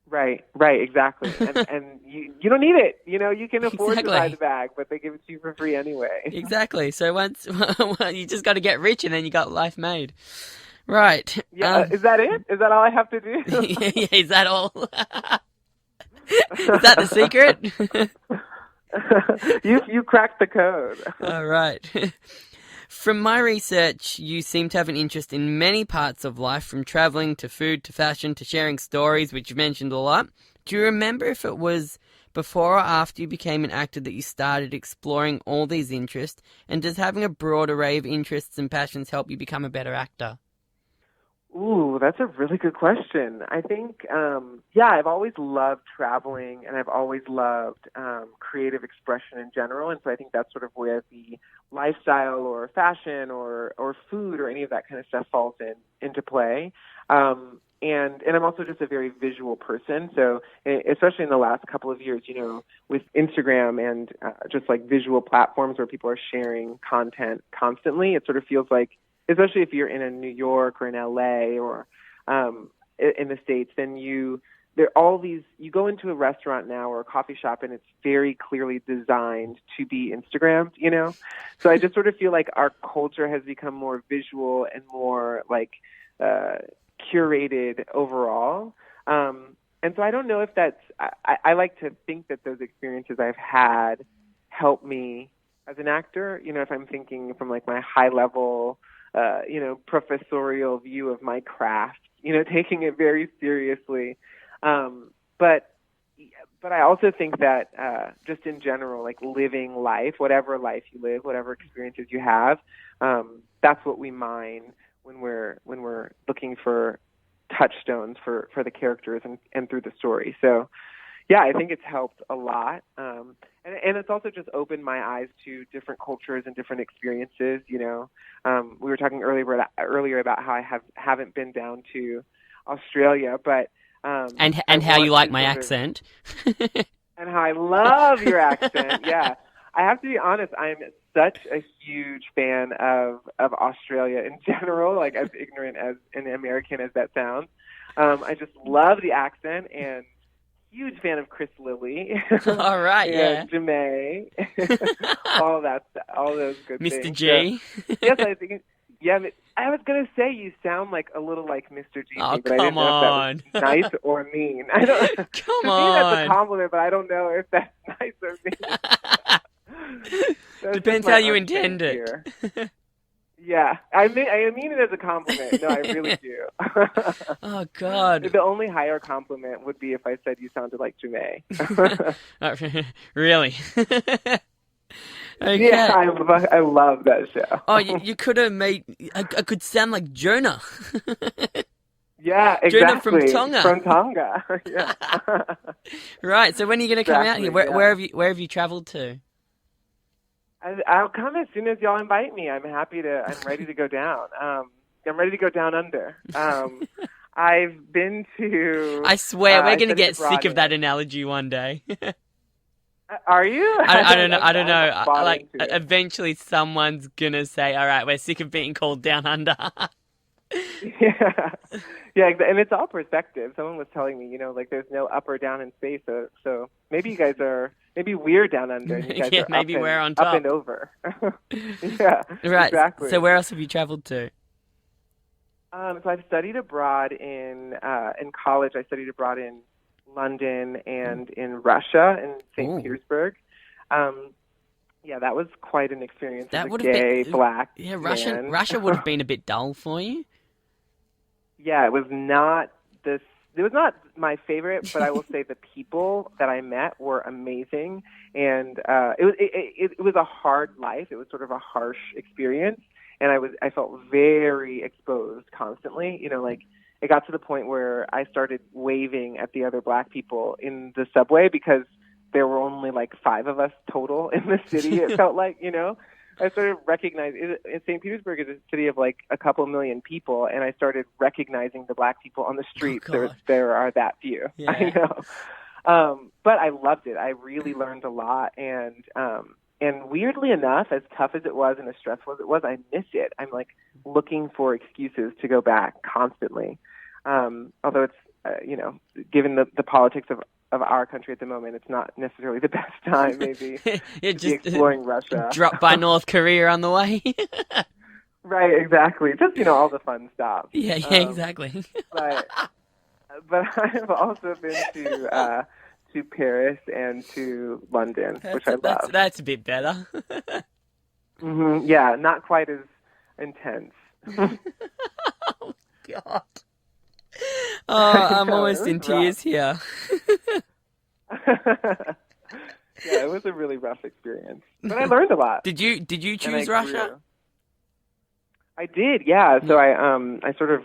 Right, exactly. And you don't need it. You can afford to buy the bag, but they give it to you for free anyway. Exactly. So once you just got to get rich, and then you got life made. Right. Yeah. Is that it? Is that all I have to do? Yeah, is that all? Is that the secret? You cracked the code. All right. From my research, you seem to have an interest in many parts of life, from traveling to food to fashion to sharing stories, which you mentioned a lot. Do you remember if it was before or after you became an actor that you started exploring all these interests? And does having a broad array of interests and passions help you become a better actor? Ooh, that's a really good question. I think, I've always loved traveling, and I've always loved creative expression in general. And so I think that's sort of where the lifestyle or fashion or food or any of that kind of stuff falls into play. And I'm also just a very visual person. So especially in the last couple of years, with Instagram and just like visual platforms where people are sharing content constantly, it sort of feels like, especially if you're in New York or in LA or in the States, then you go into a restaurant now or a coffee shop and it's very clearly designed to be Instagrammed, So I just sort of feel like our culture has become more visual and more like curated overall. And so I don't know if that's, I like to think that those experiences I've had help me as an actor, if I'm thinking from like my high level, professorial view of my craft, taking it very seriously. But I also think that just in general, like living life, whatever life you live, whatever experiences you have, that's what we mine when we're looking for touchstones for the characters and through the story. So, yeah, I think it's helped a lot. And it's also just opened my eyes to different cultures and different experiences. We were talking earlier about how I haven't been down to Australia, but and how you like my accent. And how I love your accent. Yeah, I have to be honest. I'm such a huge fan of Australia in general. Like as ignorant as an American as that sounds, I just love the accent and. Huge fan of Chris Lilly. All right, and Jemay. all those good Mr. things. G. So, yes, I think. Yeah, I was gonna say you sound like a little like Mr. G. Oh, but I didn't know if that was nice or mean. I don't. Come to on. me, that's a compliment, but I don't know if that's nice or mean. Depends how you intend it. Yeah, I mean it as a compliment. No, I really do. Oh, God. The only higher compliment would be if I said you sounded like Jemay. Really? Okay. Yeah, I love that show. Oh, you could have made... I could sound like Jonah. Yeah, Drina from exactly. Tonga. From Tonga. Yeah. Right. So when are you going to come out here? Exactly. Yeah. Where have you travelled to? I'll come as soon as y'all invite me. I'm happy to. I'm ready to go down. I'm ready to go down under. I've been to. I swear we're I going to studied get abroad sick of that in. analogy one day. Are you? I don't know. I don't I'm know. bought Like into it. eventually someone's gonna say, "All right, we're sick of being called down under." Yeah, yeah, and it's all perspective. Someone was telling me, like there's no up or down in space. So maybe you guys are, maybe we're down under, and you guys Yeah, are maybe we're on up top. and over. Yeah, Right. exactly. So where else have you travelled to? So I've studied abroad in college. I studied abroad in London and in Russia, in St. Ooh. Petersburg. Yeah, that was quite an experience That as a would have gay been black yeah. man. Russia would have been a bit dull for you. Yeah, it was not this. It was not my favorite, but I will say the people that I met were amazing, and it was a hard life. It was sort of a harsh experience, and I felt very exposed constantly. Like it got to the point where I started waving at the other black people in the subway because there were only like 5 of us total in the city. It felt like, I started recognizing St. Petersburg is a city of like a couple million people, and I started recognizing the black people on the streets. God. There are that few. Yeah. I know, but I loved it. I really learned a lot, and weirdly enough, as tough as it was and as stressful as it was, I miss it. I'm like looking for excuses to go back constantly. Although it's given the politics of our country at the moment, it's not necessarily the best time, maybe, Yeah, to be exploring Russia. Drop by North Korea on the way. Right, exactly. Just, all the fun stuff. Yeah, exactly. But I've also been to Paris and to London, which I love. That's a bit better. Mm-hmm. Yeah, not quite as intense. Oh, God. Oh, I'm almost in tears here. Yeah, it was a really rough experience, but I learned a lot. Did you And choose I Russia? grew. I did, yeah. So I sort of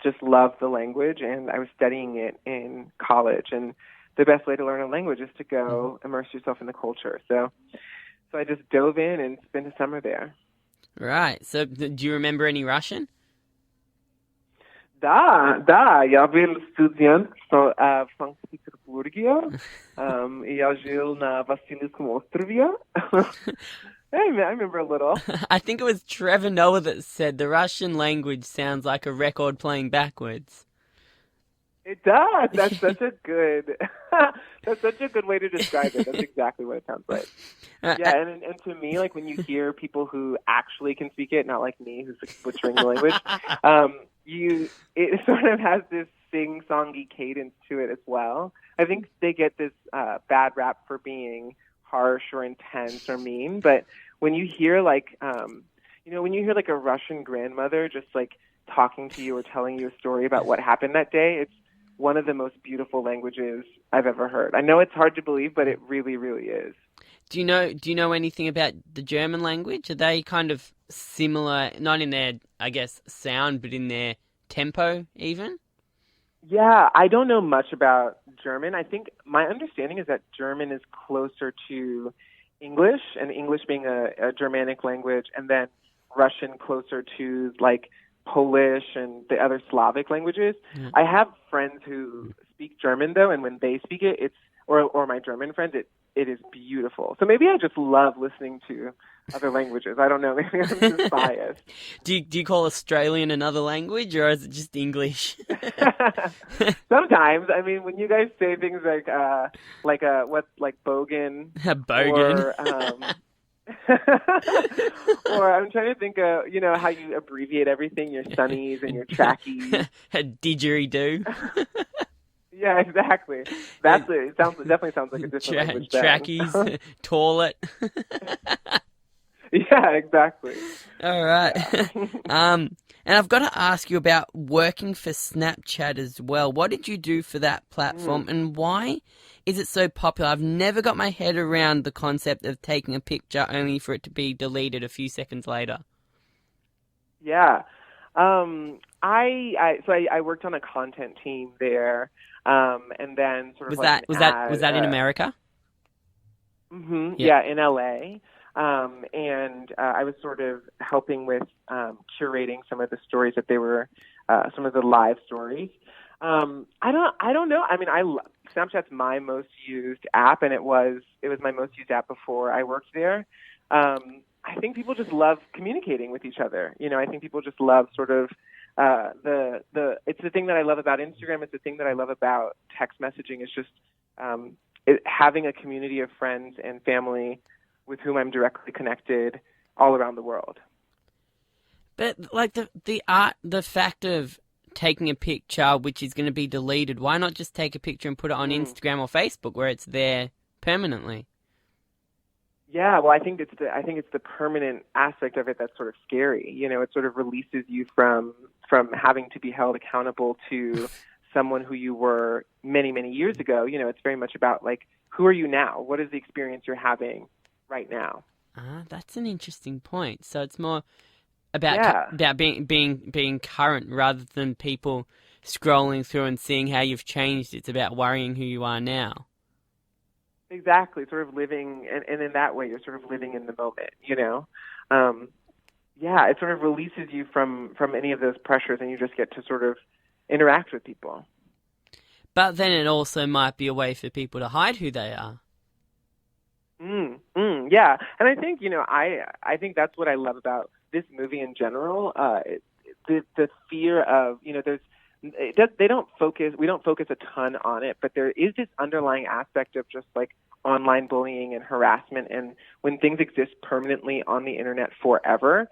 just loved the language, and I was studying it in college. And the best way to learn a language is to go immerse yourself in the culture. So I just dove in and spent a summer there. Right. So do you remember any Russian? Да, я был студент в Санкт-Петербурге. Я жил на Васильевском острове. I remember a little. I think it was Trevor Noah that said the Russian language sounds like a record playing backwards. It does. That's such a good. That's such a good way to describe it. That's exactly what it sounds like. Yeah, and to me, like when you hear people who actually can speak it, not like me who's like butchering the language, it sort of has this sing-songy cadence to it as well. I think they get this bad rap for being harsh or intense or mean, but when you hear like, when you hear like a Russian grandmother just like talking to you or telling you a story about what happened that day, it's one of the most beautiful languages I've ever heard. I know it's hard to believe, but it really, really is. Do you know anything about the German language? Are they kind of similar, not in their, I guess, sound, but in their tempo even? Yeah, I don't know much about German. I think my understanding is that German is closer to English, and English being a Germanic language, and then Russian closer to like Polish and the other Slavic languages. Yeah. I have friends who speak German though, and when they speak it, or my German friends, it is beautiful. So maybe I just love listening to other languages. I don't know. Maybe I'm just biased. Do you call Australian another language, or is it just English? Sometimes. I mean, when you guys say things like bogan, bogan, or I'm trying to think of how you abbreviate everything, your sunnies and your trackies. Didgeridoo. Yeah, exactly. That's it. It definitely sounds like a different language. Trackies, toilet. Yeah, exactly. All right. Yeah. And I've got to ask you about working for Snapchat as well. What did you do for that platform, and why is it so popular? I've never got my head around the concept of taking a picture only for it to be deleted a few seconds later. Yeah. I worked on a content team there, and then sort of Was like an that was that was ad. that in America? Yeah. Yeah, in LA. And I was sort of helping with curating some of the stories that they were, some of the live stories. I don't know. I mean, Snapchat's my most used app, and it was my most used app before I worked there. I think people just love communicating with each other. You know, I think people just love sort of it's the thing that I love about Instagram. It's the thing that I love about text messaging. It's just having a community of friends and family with whom I'm directly connected all around the world. But like the fact of taking a picture which is going to be deleted, why not just take a picture and put it on Instagram or Facebook where it's there permanently? Yeah, well, I think it's the permanent aspect of it that's sort of scary. You know, it sort of releases you from having to be held accountable to someone who you were many, many years ago. You know, it's very much about like, who are you now? What is the experience you're having right now? That's an interesting point. So it's more about about being current rather than people scrolling through and seeing how you've changed. It's about worrying who you are now. Exactly, sort of living, and in that way, you're sort of living in the moment, you know? Um, yeah, it sort of releases you from any of those pressures, and you just get to sort of interact with people. But then it also might be a way for people to hide who they are. Yeah, and I think, you know, I think that's what I love about this movie in general. The fear of, you know, we don't focus a ton on it, but there is this underlying aspect of just like online bullying and harassment, and when things exist permanently on the internet forever,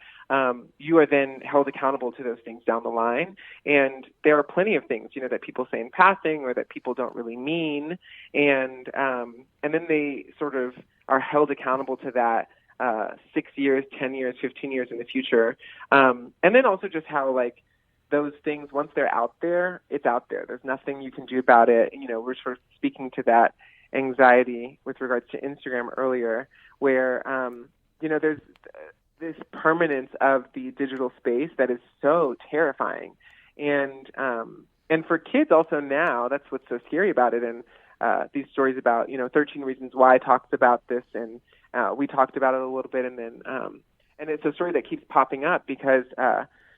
you are then held accountable to those things down the line. And there are plenty of things, you know, that people say in passing or that people don't really mean, and then they sort of are held accountable to that 6 years, 10 years, 15 years in the future, and then also just how like those things, once they're out there, it's out there. There's nothing you can do about it. You know, we're sort of speaking to that anxiety with regards to Instagram earlier, where, you know, there's this permanence of the digital space that is so terrifying. And for kids also now, that's what's so scary about it. And these stories about, you know, 13 Reasons Why talks about this, and we talked about it a little bit, and then and it's a story that keeps popping up because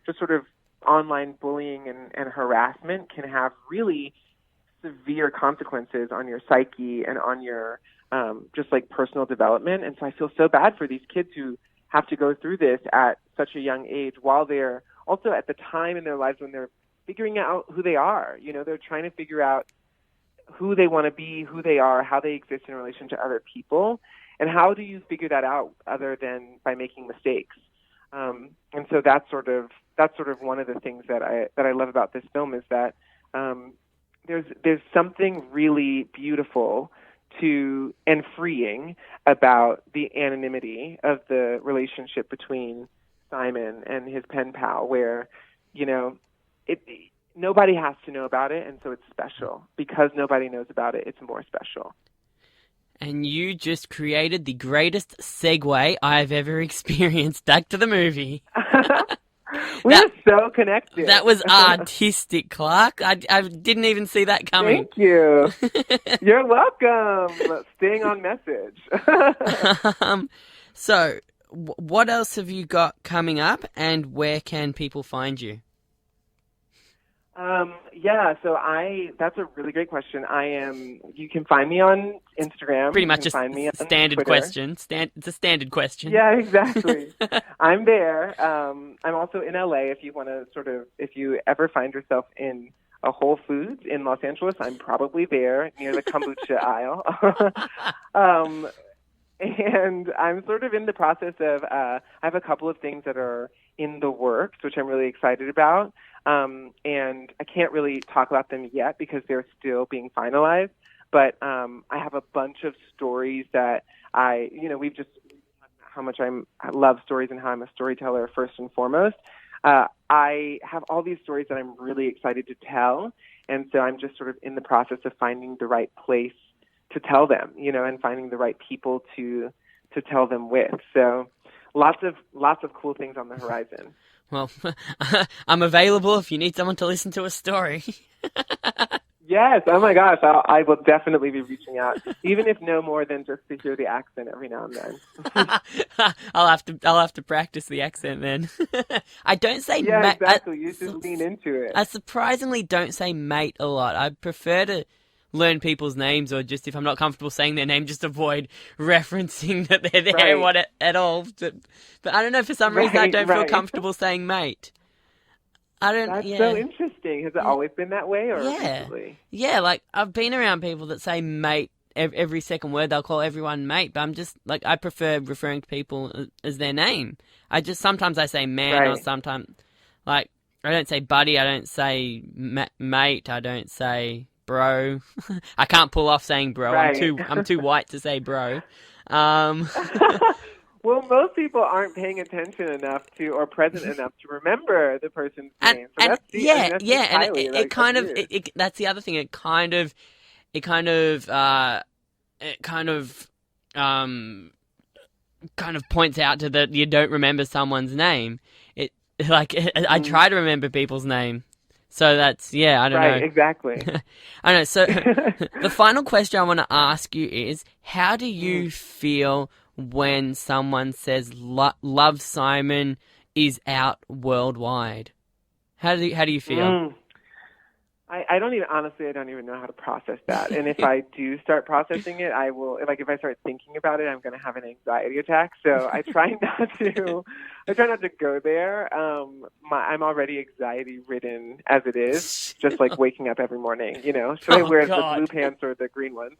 just sort of online bullying and harassment can have really severe consequences on your psyche and on your just like personal development. And so I feel so bad for these kids who have to go through this at such a young age, while they're also at the time in their lives when they're figuring out who they are. You know, they're trying to figure out who they want to be, who they are, how they exist in relation to other people. And how do you figure that out other than by making mistakes? And so that's sort of one of the things that I love about this film, is that there's something really beautiful and freeing about the anonymity of the relationship between Simon and his pen pal, where, you know, nobody has to know about it, and so it's special. Because nobody knows about it, it's more special. And you just created the greatest segue I've ever experienced back to the movie. We're so connected. That was artistic, Clark. I didn't even see that coming. Thank you. You're welcome. Staying on message. So, what else have you got coming up, and where can people find you? Yeah, so that's a really great question. You can find me on Instagram. Pretty much a standard Twitter. question. It's a standard question. Yeah, exactly. I'm there. I'm also in LA if you ever find yourself in a Whole Foods in Los Angeles, I'm probably there near the kombucha aisle. And I'm sort of in the process of, I have a couple of things that are in the works, which I'm really excited about. And I can't really talk about them yet because they're still being finalized. But I have a bunch of stories that we've just how much I love stories and how I'm a storyteller first and foremost. I have all these stories that I'm really excited to tell. And so I'm just sort of in the process of finding the right place to tell them, and finding the right people to tell them with. So lots of cool things on the horizon. Well, I'm available if you need someone to listen to a story. Yes. Oh my gosh. I will definitely be reaching out, even if no more than just to hear the accent every now and then. I'll have to practice the accent then. I don't say Yeah, mate. exactly. You should lean into it. I surprisingly don't say mate a lot. I prefer to learn people's names, or just if I'm not comfortable saying their name, just avoid referencing that they're there Right. at all. But I don't know, for some reason I don't feel Right. comfortable saying mate. I don't. That's Yeah. so interesting. Has it Yeah. always been that way, or Yeah. recently? Yeah, like I've been around people that say mate every second word. They'll call everyone mate, but I'm just like, I prefer referring to people as their name. Sometimes I say man, or Right. sometimes like I don't say buddy, I don't say mate, I don't say bro. I can't pull off saying bro. Right. I'm too white to say bro. Um, Well, most people aren't paying attention enough to, or present enough to remember the person's name. So that's it kind of that's the other thing. It kind of points out to that you don't remember someone's name. I try to remember people's name. So that's, yeah, I don't know. Right, exactly. I don't know. So the final question I want to ask you is, how do you feel when someone says Love, Simon is out worldwide? How do you feel? I don't even, honestly, I don't even know how to process that. And if I do start processing it, I will, like, if I start thinking about it, I'm going to have an anxiety attack. So I try not to go there. I'm already anxiety ridden as it is, just like waking up every morning, you know, should I wear the blue pants or the green ones?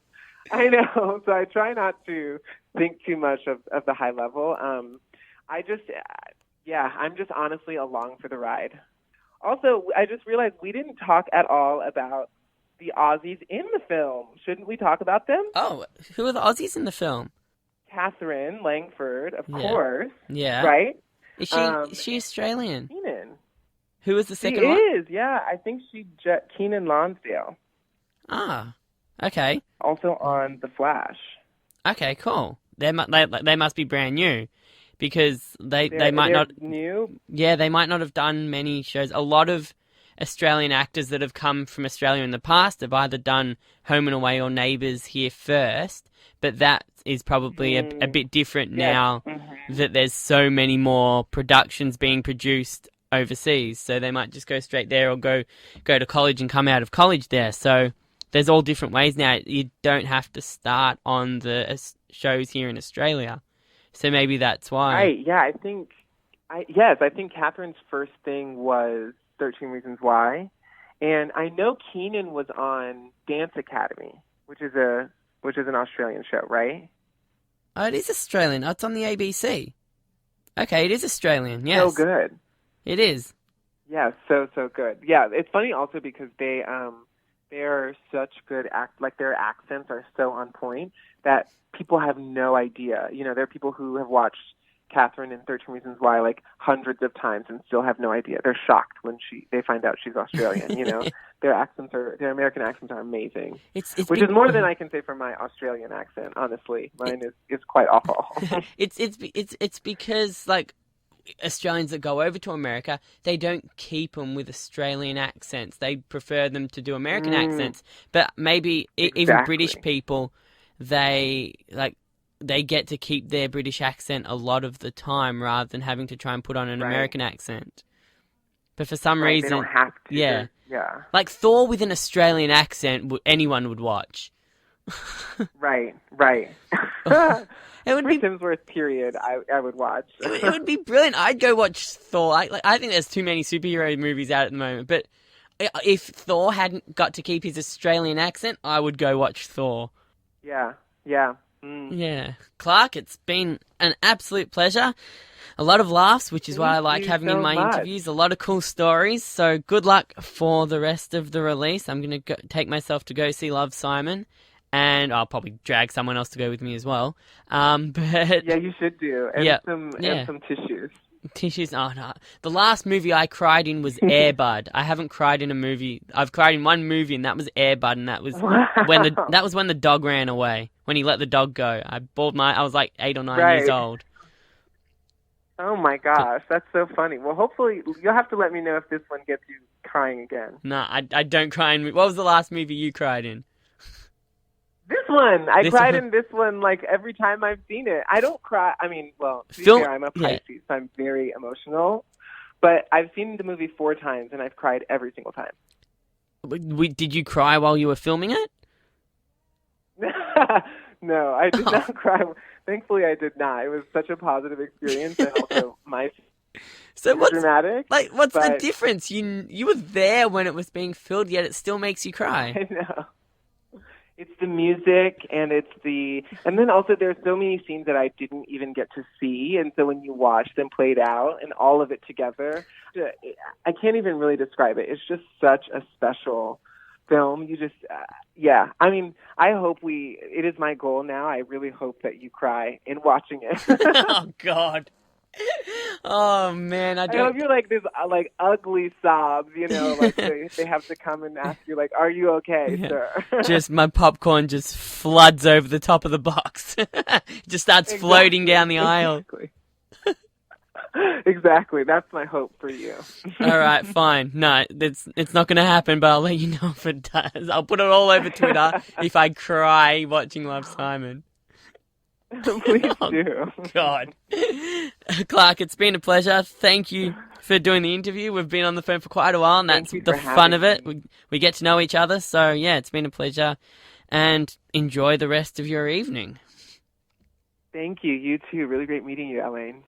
I know. So I try not to think too much of the high level. I'm just honestly along for the ride. Also, I just realized we didn't talk at all about the Aussies in the film. Shouldn't we talk about them? Oh, who are the Aussies in the film? Catherine Langford, of course. Yeah. Right? Is she Australian? Keenan. Who was the second one? She is, yeah. I think Keenan Lonsdale. Ah, okay. Also on The Flash. Okay, cool. They must be brand new. Because they might not new. Yeah, they might not have done many shows. A lot of Australian actors that have come from Australia in the past have either done Home and Away or Neighbours here first, but that is probably a bit different now that there's so many more productions being produced overseas. So they might just go straight there, or go to college and come out of college there. So there's all different ways now. You don't have to start on the shows here in Australia. So maybe that's why. Right, yeah, I think Catherine's first thing was 13 Reasons Why. And I know Keenan was on Dance Academy, which is an Australian show, right? Oh, it is Australian. Oh, it's on the ABC. Okay, it is Australian, yes. So good. It is. Yeah, so good. Yeah, it's funny also because they're such good their accents are so on point that people have no idea. You know, there are people who have watched Catherine in 13 Reasons Why like hundreds of times and still have no idea. They're shocked when they find out she's Australian, you know. Their American accents are amazing. Which is more than I can say for my Australian accent, honestly. Mine is quite awful. It's because like Australians that go over to America, they don't keep them with Australian accents. They prefer them to do American accents. But maybe even British people, they get to keep their British accent a lot of the time rather than having to try and put on an American accent. But for some reason, they don't have to. Yeah. Like Thor with an Australian accent, anyone would watch. Right. It would be Chris Hemsworth, period. I would watch. It would be brilliant. I'd go watch Thor. I think there's too many superhero movies out at the moment. But if Thor hadn't got to keep his Australian accent, I would go watch Thor. Yeah. Yeah. Clark, it's been an absolute pleasure. A lot of laughs, which is why I like having you in my interviews. A lot of cool stories. So good luck for the rest of the release. I'm going to take myself to go see Love, Simon. And I'll probably drag someone else to go with me as well. But yeah, you should do. And some tissues. Tissues? Oh, no. The last movie I cried in was Air Bud. I haven't cried in a movie. I've cried in one movie, and that was Air Bud, and that was when the dog ran away. When he let the dog go. I was like 8 or 9 years old. Oh my gosh, that's so funny. Well, hopefully you'll have to let me know if this one gets you crying again. No, I don't cry in. What was the last movie you cried in? This one, I This cried one? in this one like every time I've seen it. I don't cry. I mean, well, to be Film? fair, I'm a Yeah. Pisces, so I'm very emotional. But I've seen the movie 4 times, and I've cried every single time. Did you cry while you were filming it? No, I did not cry. Thankfully, I did not. It was such a positive experience, and also my So what's dramatic. what's the but- difference? You were there when it was being filmed, yet it still makes you cry. I know. It's the music, and and then also there's so many scenes that I didn't even get to see, and so when you watch them played out and all of it together, I can't even really describe it. It's just such a special film. You just, yeah. I mean, it is my goal now. I really hope that you cry in watching it. Oh God. Oh man, I I don't. hope you're like this, like ugly sobs, like they have to come and ask you, like, "Are you okay, Yeah. sir?" Just my popcorn just floods over the top of the box. Just starts floating down the aisle. Exactly. Exactly. That's my hope for you. All right, fine. No, it's not going to happen, but I'll let you know if it does. I'll put it all over Twitter if I cry watching Love, Simon. Please do. God. Clark, it's been a pleasure. Thank you for doing the interview. We've been on the phone for quite a while, and Thank that's you the for fun of it. having We get to know each other, so yeah, it's been a pleasure. And enjoy the rest of your evening. Thank you. You too. Really great meeting you, Elaine.